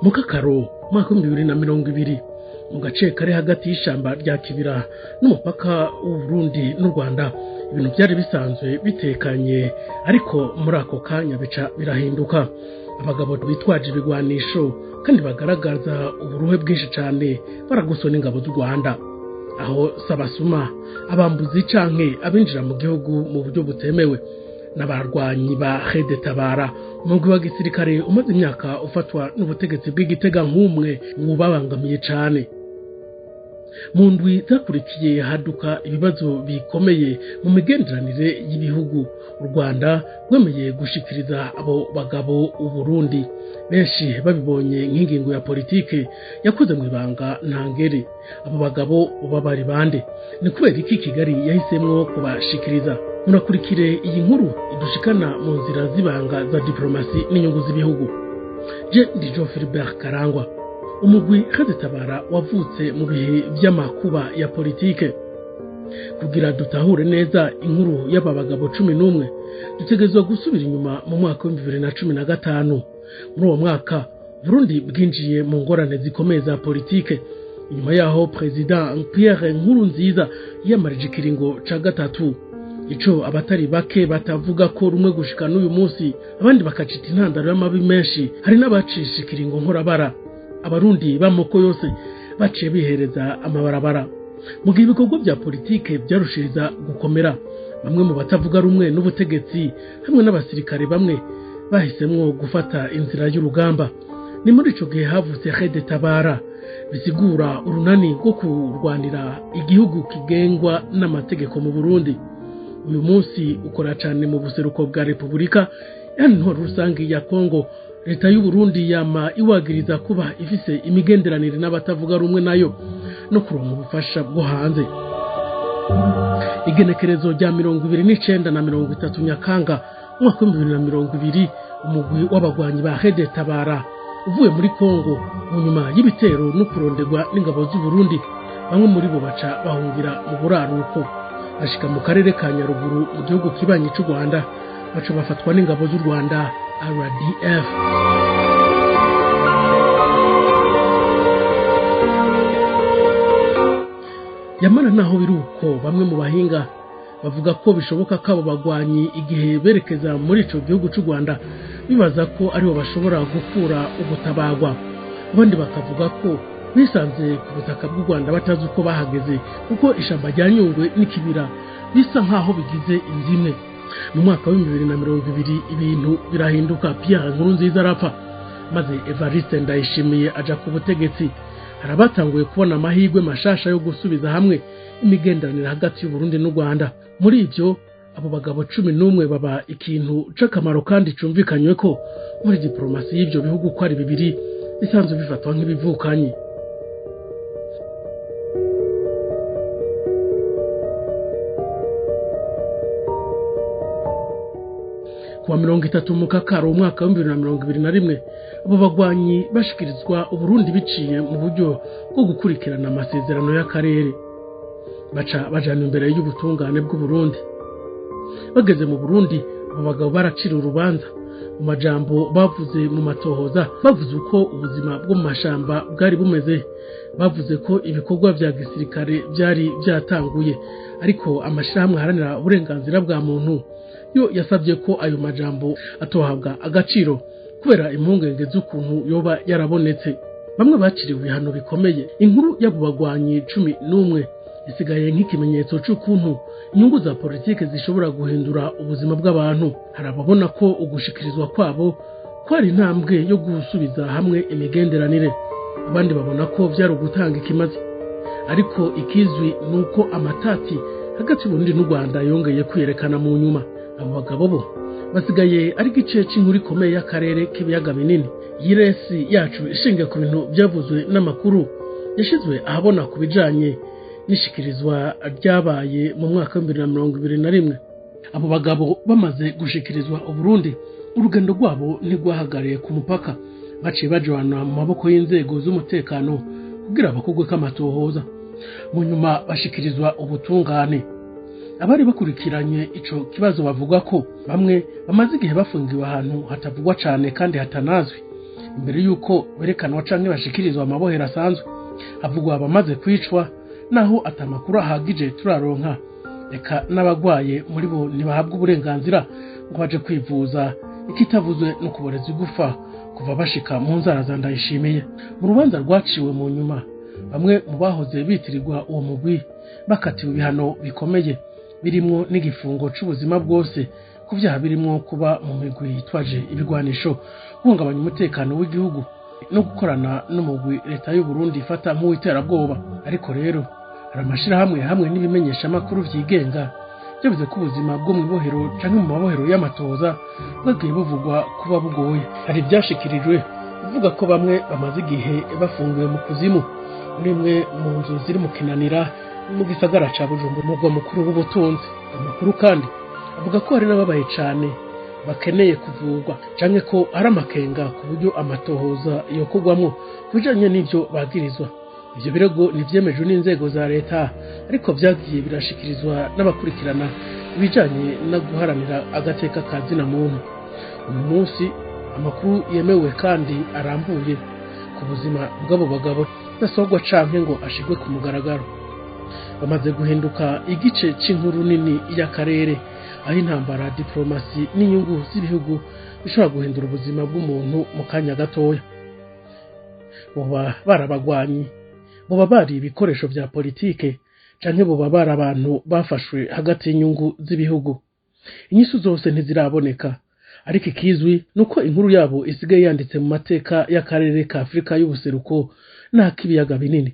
mu Kakaro mwaka 2020 mu gace kari hagati y'ishamba rya Kibira n'umupaka w'u Burundi n'u Rwanda ibintu byari bisanzwe bitekanye, ariko muri ako kanya bica birahinduka. Abagabo bitwaje ibigwanisho kandi bagaragaza uburuhe bwinshi cyane baraguswa n'ingabo z'u Rwanda, aho sabasuma abambuzi canke abinjira mu gihugu mu buryo butemewe n'abarwanyi ba Rede Tabara, umugwi wa gisirikare umaze imyaka ufatwa n'ubutegetsi bw'Igitega nk'umwe wubabangamiye cyane. Mu ndwi zakurikiye haduka ibibazo bikomeye mu migenderanire y'ibihugu. U Rwanda rwemeye gushikiriza abo bagabo u Burundi, benshi babibonye nk'ingingo ya politike yakoze mu ibanga ntangere. Abo bagabo bari bande? Ni kubera iki Kigali yahisemwo kubashikiriza? Munakurikire iyi nkuru idushikana mu nzira z'ibanga za diplomasi n'inyungu z'ibihugu. Je ndi Philbert Karangwa. Umugwi Rede Tabara wavutse mu bihe by'amakuba ya politike. Kugira dutahure neza inkuru y'aba bagabo 11 dutegezwa gusubira inyuma mu mwaka wa 2015. Muri uwo mwaka Burundi bwinjiye mu ngorane zikomeye za politike. Inyuma yaho President Pierre Nkurunziza yamarije ikiringo ca gatatu, ico abatari bake batavuga ko rumwe gushika n'uyu munsi, abandi bakacita intandaro y'amabi menshi. Hari n'abacisha ikiringo nkorabara. Abarundi b'amoko yose baciye bihereza amabarabara. Mu gihe ibikorwa bya politike byarushiriza gukomera, bamwe mu batavuga rumwe n'ubutegetsi hamwe n'abasirikare bamwe bahisemwo gufata inzira y'urugamba. Ni muri ico gihe havutse Rede Tabara, bisigura urunani rwo kurwanira igihugu kigengwa n'amategeko mu Burundi. Uyu munsi ukora cyane mu buseruko bwa Repubulika Iharanira Rusange ya Kongo. Leta y'u Burundi yama iwagiriza kuba ifise imigenderanire n'abatavuga rumwe nayo no kuronka ubufasha bwo hanze. Igenekerezo rya 29 na 30 Nyakanga mwaka 2020, umugwi w'abagwanyi ba Rede Tabara uvuye muri Kongo mu nyuma y'ibitero no kuronderwa n'ingabo z'u Burundi, bamwe muri bo baca bahungira mu buraruko bashika mu karere ka Nyaruguru mu gihugu kibanyi cy'u Rwanda, baca bafatwa n'ingabo z'u Rwanda RDF. Yamara naho biruko, bamwe mu bahinga bavuga ko bishoboka ko abo bagwanyi igihe berekeza muri ico gihugu cy'u Rwanda bibaza ko aribo bashobora gukura ubutabagwa. Abandi bakavuga ko bisanze ku butaka bw'u Rwanda batazi uko bahageze, kuko ishamba rya Nyungwe n'Ikibira bisa nkaho bigize indimwe. Mu mwaka wa 2020 ibintu birahinduka. Pierre Nkurunziza arapfa, maze Evariste Ndayishimiye aja ku butegetsi. Harabatanguye kubona amahirwe mashasha yo gusubiza hamwe imigenderanire hagati y'u Burundi n'u Rwanda. Muri ivyo abo bagabo 11 baba ikintu c'akamaro kandi cumvikanywe ko muri diplomasi y'ivyo bihugu ko ari bibiri bisanzwe bifatwa nk'ibivukanye. Kuwa 30 mu Kakaro umwaka wa 2021 abo bagwanyi bashikirizwa u Burundi biciye mu buryo bwo gukurikirana amasezerano y'akarere. Baca bajana imbere y'ubutungane bw'u Burundi. Bageze mu Burundi, abo bagabo baracira urubanza. Mu majambo bavuze mu matohoza, bavuze uko ubuzima bwo mu mashamba bwari bumeze. Bavuze ko ibikorwa bya gisirikare byari byatanguye, ariko amashirahamwe aharanira uburenganzira bwa muntu yo yasabye ko ayo majambo atohabwa agaciro kubera impungenge z'ukuntu yoba yarabonetse. Bamwe baciriwe ibihano bikomeye. Inkuru y'abo bagwanyi 11 isigaye nk'ikimenyetso cy'ukuntu inyungu za politike zishobora guhindura ubuzima bw'abantu. Harababona ko ugushikirizwa kwabo kwari intambwe yo gusubiza hamwe imigenderanire. Abandi babona ko byari ugutanga ikimazi. Ariko ikizwi nuko amatati hagati y'Uburundi n'u Rwanda yongeye kwiyerekana mu nyuma. Abo bagabo bo basigaye ari gice cy'inkuru ikomeye y'akarere k'ibiyaga binini. Yiresi yacu ishingiye ku bintu byavuzwe n'amakuru yashizwe ahabona ku bijanye n'ishikirizwa ryabaye mu mwaka wa 2021. Abo bagabo bamaze gushikirizwa u Burundi, urugendo rwabo ntigwahagariye ku mupaka. Baciye bajwana mu maboko y'inzego z'umutekano kugira bakugwe kamatohoza. Mu nyuma bashikirizwa ubutungane. Abari bakurikiranye ico kibazo bavuga ko bamwe bamaze igihe bafungiwe ahantu hatavugwa cyane kandi hatanazwi. imbere yuko berekanwa canke bashikirizwa amabohero asanzwe. Havugwa abamaze kwicwa naho atamakuru ahagije turaronka, reka n'abagwaye muri bo ntibahabwa uburenganzira ngo baje kwivuza, ikitavuzwe no kuboreza igufa kuva bashika mu nzara za Ndayishimiye. Mu rubanza rwaciwe mu nyuma, bamwe mu bahoze bitirirwa uwo mugwi bakatiwe ibihano bikomeye birimwo n'igifungo c'ubuzima bwose ku vyaha birimwo kuba mu migwi yitwaje ibigwanisho, guhungabanya umutekano w'igihugu no gukorana n'umugwi leta y'u Burundi ifata nk'uwiterabwoba. Ariko rero hari amashirahamwe hamwe n'ibimenyesha makuru vyigenga byavuze ko ubuzima bwo mu ibohero canke mu mabohero y'amatoza bwagiye buvugwa kuba bugoye. Hari ivyashikirijwe bivuga ko bamwe bamaze igihe bafungiwe mu kuzimu muri imwe mu nzu ziri mu Kinanira mu gisagara ca Bujumbura, umugwa mukuru w'ubutunzi. Amakuru kandi avuga ko hari n'ababaye cane bakeneye kuvurwa canke ko ari amakenga ku buryo amatohoza yokorwamwo kubijanye n'ivyo bagirizwa. Ivyo birego nivyemejwe n'inzego za leta, ariko vyagiye birashikirizwa n'abakurikirana ibijanye no guharanira agateka ka zina muntu. Uyu munsi amakuru yemewe kandi arambuye ku buzima bw'abo bagabo dasogwa canke ngo ashigwe ku mugaragaro. Bamaze guhinduka igice c'inkuru nini y'akarere, aho intambara, diplomasi n'inyungu z'ibihugu bishobora guhindura ubuzima bw'umuntu mu kanya gatoya. Boba barabagwanyi, boba bari ibikoresho vya politike, canke boba bari abantu bafashwe hagati y'inyungu z'ibihugu. Inyisu zose ntiziraboneka, ariko ikizwi nuko inkuru yabo isigaye yanditse mu mateka y'akarere ka Afrika y'ubuseruko n'ak'ibiyaga binini.